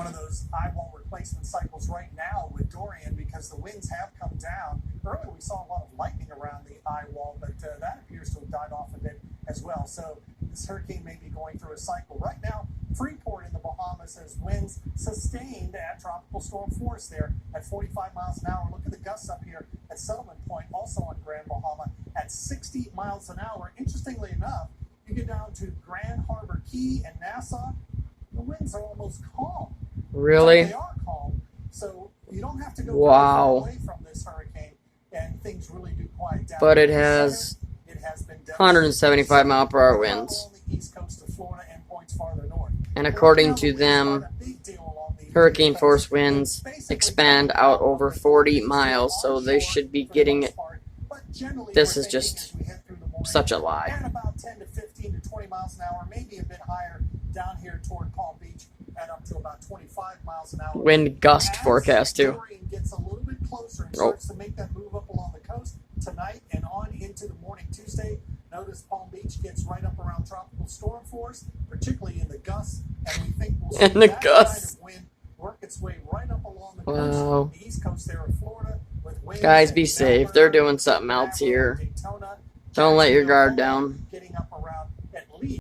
one of those eyewall replacement cycles right now with Dorian because the winds have come down. Earlier we saw a lot of lightning around the eyewall, but that appears to have died off a bit as well. So this hurricane may be going through a cycle. Right now, Freeport in the Bahamas has winds sustained at tropical storm force there at 45 miles an hour. Look at the gusts up here at Settlement Point, also on Grand Bahama, at 60 miles an hour. Interestingly enough, you get down to Grand Harbor Key and Nassau, the winds are almost calm. Really? They are calm, so you don't have to go away from this hurricane, and things really do quiet down. But it has 175 mile per hour winds. And according to them, hurricane force winds expand out over 40 miles, so they should be getting it. This is just such a lie. At about 10 to 15 to 20 miles an hour, maybe a bit higher down here toward Palm Beach, and up to about 25 miles an hour. Wind gust forecast too. Dorian gets a little bit closer and starts to make that move up along the coast tonight and on into the morning Tuesday. Notice Palm Beach gets right up around tropical storm force, particularly in the gusts, and we think we'll see that kind of wind work its way right up along the coast, the east coast there of Florida. With winds. Guys, be safe. They're doing something else here. Don't let your guard down. Getting up